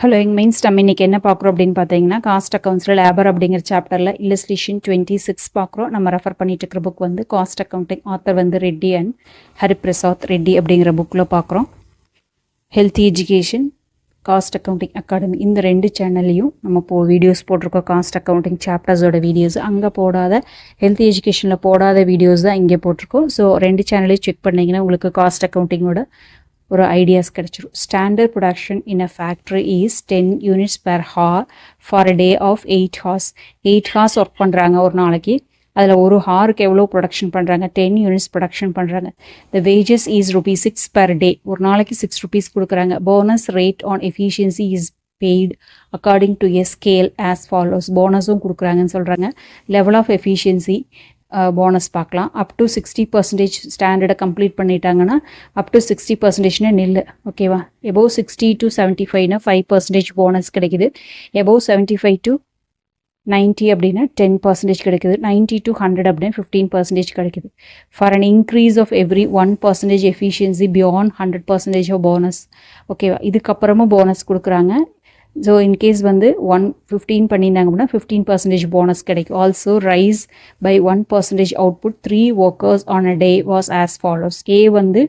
Hello எங்கள் mains நம்ம இன்றைக்கி என்ன பார்க்குறோம் அப்படின்னு பார்த்தீங்கன்னா காஸ்ட் அக்கௌண்ட்ஸில் லேபர் அப்படிங்கிற சாப்டரில் இல்லஸ்ட்ரேஷன் 26 பார்க்குறோம். நம்ம ரெஃபர் பண்ணிட்டு இருக்கிற புக் வந்து காஸ்ட் அக்கௌண்டிங், ஆத்தர் வந்து ரெட்டி அண்ட் ஹரிபிரசாத் ரெட்டி அப்படிங்கிற புக்கில் பார்க்குறோம். Healthy education, cost accounting academy, இந்த 2 சேனல்லையும் நம்ம வீடியோஸ் போட்டிருக்கோம். காஸ்ட் அக்கௌண்டிங் சாப்டர்ஸோட வீடியோஸ் அங்கே போடாத, ஹெல்த்தி எஜுகேஷனில் போடாத வீடியோஸ் தான் இங்கே போட்டிருக்கோம். ஸோ 2 சேனலையும் செக் பண்ணிங்கன்னா உங்களுக்கு காஸ்ட் அக்கௌண்டிங்கோட ஒரு ஐடியாஸ் கிடைச்சிரும். Standard production in a factory is 10 units per hour for a day of 8 hours. 8 hours work பண்ணுறாங்க ஒரு நாளைக்கு. அதில் ஒரு ஹாருக்கு எவ்வளோ ப்ரொடக்ஷன் பண்ணுறாங்க? 10 units ப்ரொடக்ஷன் பண்ணுறாங்க. The wages is ₹6 per day. ஒரு நாளைக்கு ₹6 கொடுக்குறாங்க. Bonus rate on efficiency is paid according to a scale as follows. போனஸும் கொடுக்குறாங்கன்னு சொல்கிறாங்க. லெவல் ஆஃப் எஃபிஷியன்சி போனஸ் பார்க்கலாம். அப் டு 60% ஸ்டாண்டர்டை கம்ப்ளீட் பண்ணிட்டாங்கன்னா அப் டு 60% நில்லு. ஓகேவா? எபோவ் 60 to 75னா 5% போனஸ் கிடைக்குது. எபோவ் 75 to 90 அப்படின்னா 10% கிடைக்குது. 90 to 100 அப்படின்னா 15% கிடைக்குது. For an increase of every 1% efficiency beyond 100% of bonus. ஓகேவா? இதுக்கப்புறமும் போனஸ் கொடுக்குறாங்க. ஸோ இன்கேஸ் வந்து 15 பண்ணியிருந்தாங்க அப்படின்னா 15% போனஸ் கிடைக்கும். Also rise by 1% output 3 workers on a day was as follows. ஏ வந்து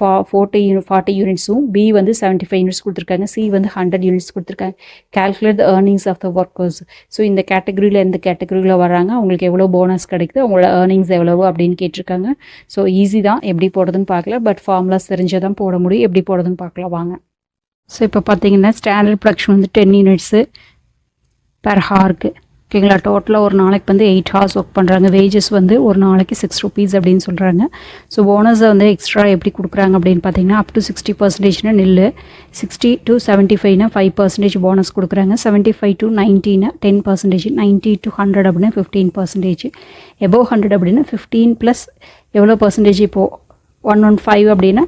40 யூனிட்ஸும், பி வந்து 75 யூனிட்ஸ் கொடுத்துருக்காங்க, சி வந்து 100 யூனிட்ஸ் கொடுத்துருக்காங்க. Calculate the earnings of the workers. So இந்த கேட்டகரியில் எந்த கேட்டகரியில் வராங்க, அவங்களுக்கு எவ்வளோ போனஸ் கிடைக்குது, அவங்களோட ஏர்னிங்ஸ் எவ்வளவு அப்படின்னு கேட்டிருக்காங்க. ஸோ ஈஸி தான், எப்படி போடுறதுன்னு பார்க்கல. பட் ஃபார்முலாஸ் தெரிஞ்சதான் போட முடியும். எப்படி போடுறதுன்னு பார்க்கலாம் வாங்க. ஸோ இப்போ பார்த்தீங்கன்னா ஸ்டாண்டர்ட் ப்ரொடக்ஷன் வந்து 10 units பெர் ஹாருக்கு. ஓகேங்களா? டோட்டலாக ஒரு நாளைக்கு வந்து 8 hours ஒர்க் பண்ணுறாங்க. வேஜஸ் வந்து ஒரு நாளைக்கு ₹6 அப்படின்னு சொல்கிறாங்க. ஸோ போனஸை வந்து எக்ஸ்ட்ரா எப்படி கொடுக்குறாங்க அப்படின்னு பார்த்தீங்கன்னா அப் டு 60% நில்லு. 60 to 75னா 5% போனஸ் கொடுக்குறாங்க. 75 to 90னா 10%. 90 to 100 அப்படின்னா 15%. எபோவ் 100 அப்படின்னா 15 ப்ளஸ் எவ்வளோ பர்சன்டேஜ்? இப்போது 115 அப்படின்னா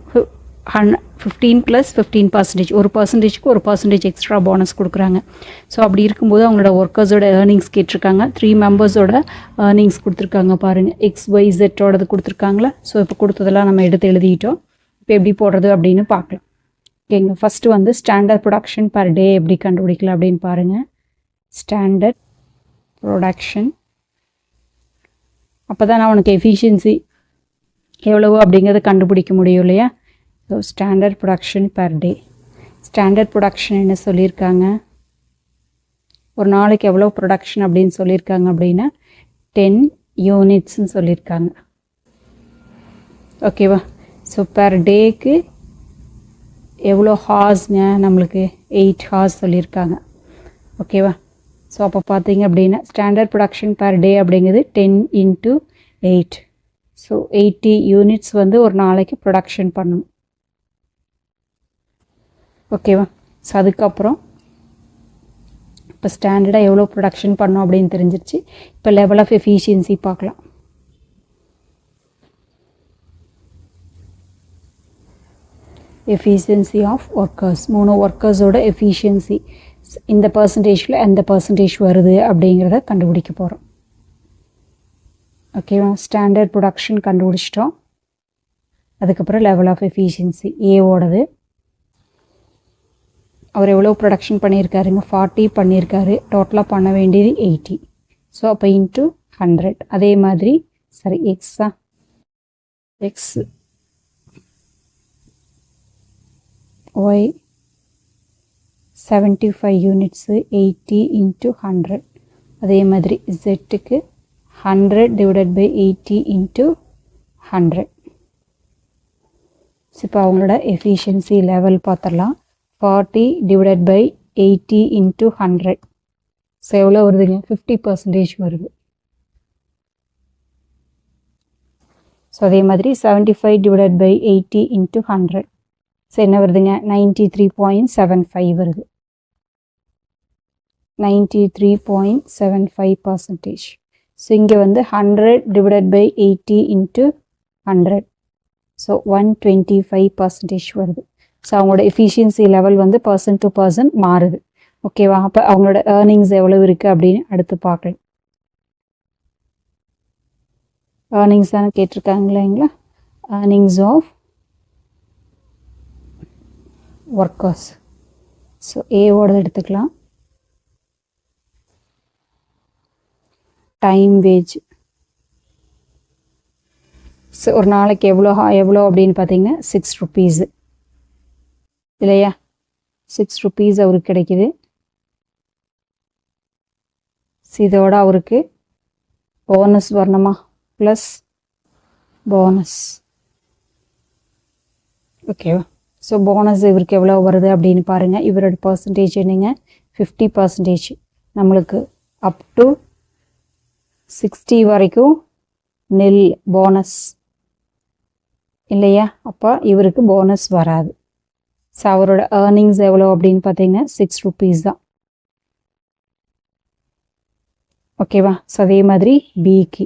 15 + 15%. ஒரு பர்சன்டேஜ்க்கு 1% எக்ஸ்ட்ரா போனஸ் கொடுக்குறாங்க. ஸோ அப்படி இருக்கும்போது அவங்களோட ஒர்க்கர்ஸோட ஏர்னிங்ஸ் கேட்டிருக்காங்க. 3 மெம்பர்ஸோட ஏர்னிங்ஸ் கொடுத்துருக்காங்க பாருங்கள். XYZோடது கொடுத்துருக்காங்களா? ஸோ இப்போ கொடுத்ததெல்லாம் நம்ம எடுத்து எழுதிட்டோம். இப்போ எப்படி போடுறது அப்படின்னு பார்க்கலாம். ஓகேங்க. ஃபஸ்ட்டு வந்து ஸ்டாண்டர்ட் ப்ரொடக்ஷன் பர் டே எப்படி கண்டுபிடிக்கலாம் அப்படின்னு பாருங்கள். ஸ்டாண்டர்ட் ப்ரொடக்ஷன், அப்போ தான் நான் உனக்கு எஃபிஷியன்சி எவ்வளவு அப்படிங்கிறத கண்டுபிடிக்க முடியும் இல்லையா? So standard production per day. Standard production என்ன சொல்லியிருக்காங்க? ஒரு நாளைக்கு எவ்வளோ ப்ரொடக்ஷன் அப்படின்னு சொல்லியிருக்காங்க அப்படின்னா 10 unitsன்னு சொல்லியிருக்காங்க. ஓகேவா? ஸோ பர் டேக்கு எவ்வளோ ஹார்ஸ்ங்க? நம்மளுக்கு 8 hours சொல்லியிருக்காங்க. ஓகேவா? ஸோ அப்போ பார்த்தீங்க அப்படின்னா ஸ்டாண்டர்ட் ப்ரொடக்ஷன் பர் டே அப்படிங்கிறது 10 into 8. ஸோ 80 units வந்து ஒரு நாளைக்கு ப்ரொடக்ஷன் பண்ணணும். ஓகேவா? ஸோ அதுக்கப்புறம் இப்போ ஸ்டாண்டர்டாக எவ்வளோ ப்ரொடக்ஷன் பண்ணோம் அப்படின்னு தெரிஞ்சிருச்சு. இப்போ லெவல் ஆஃப் எஃபிஷியன்சி பார்க்கலாம். எஃபிஷியன்சி ஆஃப் ஒர்க்கர்ஸ், 3 ஒர்க்கர்ஸோட எஃபிஷியன்சி இந்த பர்சன்டேஜில் எந்த பர்சன்டேஜ் வருது அப்படிங்கிறத கண்டுபிடிக்க போகிறோம். ஓகேவா? ஸ்டாண்டர்ட் ப்ரொடக்ஷன் கண்டுபிடிச்சிட்டோம். அதுக்கப்புறம் லெவல் ஆஃப் எஃபிஷியன்சி ஏவோடது. அவர் எவ்வளோ ப்ரொடக்ஷன் பண்ணியிருக்காருங்க? 40 பண்ணியிருக்காரு. டோட்டலாக பண்ண வேண்டியது 80. ஸோ அப்போ இன்ட்டு 100. அதே மாதிரி சரி எக்ஸா எக்ஸ் ஒய் 75 units 80 into 100. அதே மாதிரி ஜெட்டுக்கு 100 divided by 80 into 100. இப்போ அவங்களோட எஃபிஷியன்சி லெவல் பார்த்துடலாம். 40 divided by 80 into 100. ஸோ எவ்வளோ வருதுங்க? 50% வருது. ஸோ அதே மாதிரி 75 divided by 80 into 100. ஸோ என்ன வருதுங்க? 93.75 வருது. 93.75%. ஸோ இங்கே வந்து 100 divided by 80 into 100. ஸோ 125% வருது. ஸோ அவங்களோட எஃபிஷியன்சி லெவல் வந்து பர்சன்ட் டு பர்சன்ட் மாறுது. ஓகேவா? அப்போ அவங்களோட ஏர்னிங்ஸ் எவ்வளோ இருக்குது அப்படின்னு அடுத்து பார்க்கலாம். ஏர்னிங்ஸ் தானே கேட்டிருக்காங்க இல்லைங்களா? Earnings of workers. ஸோ ஏவோடது எடுத்துக்கலாம். Time wage. ஸோ ஒரு நாளைக்கு எவ்வளோ அப்படின்னு பார்த்தீங்கன்னா 6 rupees இல்லையா? 6 rupees அவருக்கு கிடைக்குது. இதோட அவருக்கு போனஸ் வரணுமா? Plus bonus. ஓகேவா? ஸோ போனஸ் இவருக்கு எவ்வளோ வருது அப்படின்னு பாருங்கள். இவரோட பர்சன்டேஜ் என்னங்க? 50%. நம்மளுக்கு அப் டு 60 வரைக்கும் நெல் போனஸ் இல்லையா? அப்போ இவருக்கு போனஸ் வராது. ஸோ அவரோட ஏர்னிங்ஸ் எவ்வளோ அப்படின்னு பார்த்தீங்கன்னா 6 rupees தான். ஓகேவா? ஸோ அதே மாதிரி பிக்கு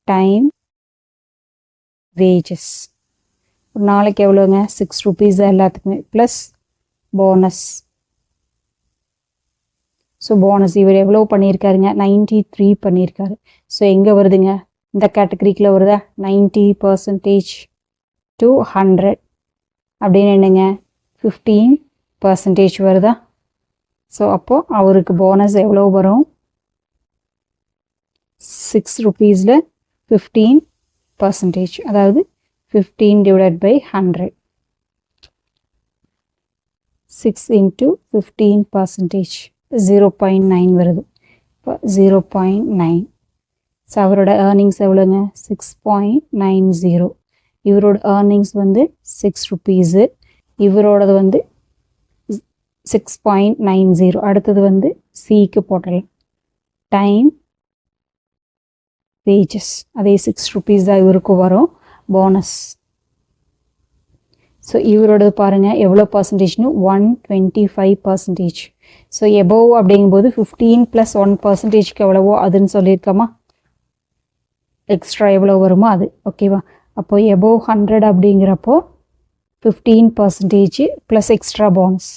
டைம் வேஜஸ். ஒரு நாளைக்கு எவ்வளோங்க? 6 rupees தான் எல்லாத்துக்குமே, ப்ளஸ் போனஸ். ஸோ போனஸ் இவர் எவ்வளோ பண்ணியிருக்காருங்க? 93 பண்ணியிருக்காரு. ஸோ எங்கே வருதுங்க? இந்த கேட்டகரிக்குள்ள வருதா? 90% to 100 அப்படின்னு என்னங்க? 15% வருதா? ஸோ அப்போது அவருக்கு போனஸ் எவ்வளோ வரும்? 6 rupeesல 15%, அதாவது 15 divided by 100. 6 into 15%, 0.9 வருது. இப்போ 0.9. ஸோ அவரோட ஏர்னிங்ஸ் எவ்வளோங்க? 6.90. இவரோட ஏர்னிங்ஸ் வந்து 6 rupees. இவரோடது வந்து 6.90. அடுத்தது வந்து சிக்கு போட்டலாம். டைம் வேஜஸ் அதே 6 rupees தான் இவருக்கு வரும் போனஸ். ஸோ இவரோடது பாருங்கள் எவ்வளோ பர்சன்டேஜ்னு? 125%. ஸோ எபோவ் அப்படிங்கும்போது 15 + 1% எவ்வளவோ அதுன்னு சொல்லியிருக்கோமா? எக்ஸ்ட்ரா எவ்வளோ வருமோ அது. ஓகேவா? அப்போ எபோவ் 100 அப்படிங்கிறப்போ 15% ப்ளஸ் எக்ஸ்ட்ரா போனஸ்.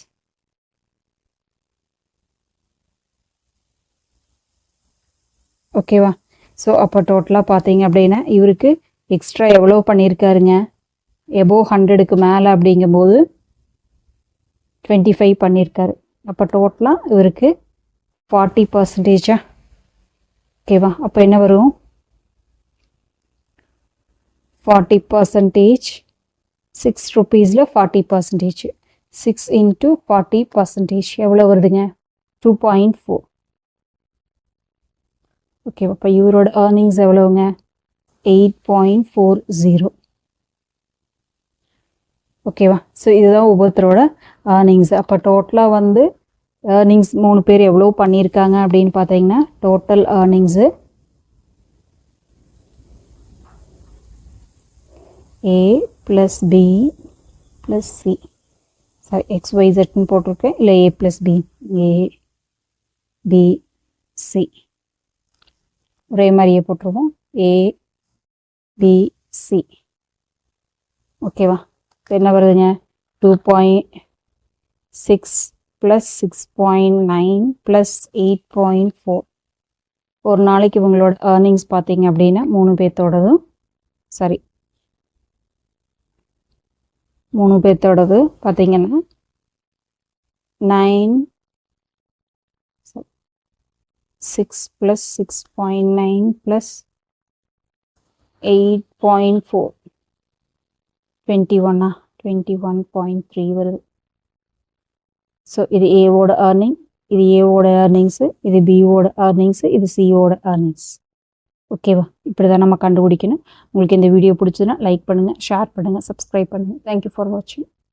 ஓகேவா? ஸோ அப்போ டோட்டலாக பார்த்தீங்க அப்படின்னா இவருக்கு எக்ஸ்ட்ரா எவ்வளோ பண்ணியிருக்காருங்க? எபோவ் 100க்கு மேலே அப்படிங்கும்போது 25 பண்ணியிருக்காரு. அப்போ டோட்டலாக இவருக்கு 40%. ஓகேவா? அப்போ என்ன வரும்? 40%, 6 rupeesல 40%. 6 into 40% எவ்வளோ வருதுங்க? 2.4. ஓகே, அப்போ இவரோட ஏர்னிங்ஸ் எவ்வளோங்க? 8.40. ஓகேவா? ஸோ இதுதான் ஒவ்வொருத்தரோட ஏர்னிங்ஸ். அப்போ டோட்டலாக வந்து ஏர்னிங்ஸ் 3 பேர் எவ்வளோ பண்ணியிருக்காங்க அப்படின்னு பார்த்தீங்கன்னா total earnings A plus B plus C. Sorry, XYZன்னு போட்டிருக்கேன், இல்லை A plus B. A B C ஒரே மாதிரியே போட்டுருவோம். A B C. ஓகேவா? என்ன வருதுங்க? 2.6 + 6.9 + 8.4. ஒரு நாளைக்கு இவங்களோட ஏர்னிங்ஸ் பார்த்தீங்க அப்படின்னா 3 பேர்த்தோடதும் சாரி 3 பேர்த்தோடது பார்த்தீங்கன்னா 6 + 6.9 + 8.4 21.3 வருது. ஸோ இது ஏவோட ஏர்னிங், இது ஏவோட ஏர்னிங்ஸு, இது பிஓட ஏர்னிங்ஸு, இது சிஓட ஏர்னிங்ஸ். ஓகேவா? இப்படி தான் நம்ம கண்டுபிடிக்கணும். உங்களுக்கு இந்த வீடியோ பிடிச்சதுன்னா லைக் பண்ணுங்கள், ஷேர் பண்ணுங்கள், சப்ஸ்கிரைப் பண்ணுங்கள். தேங்க்யூ ஃபார் வாட்சிங்.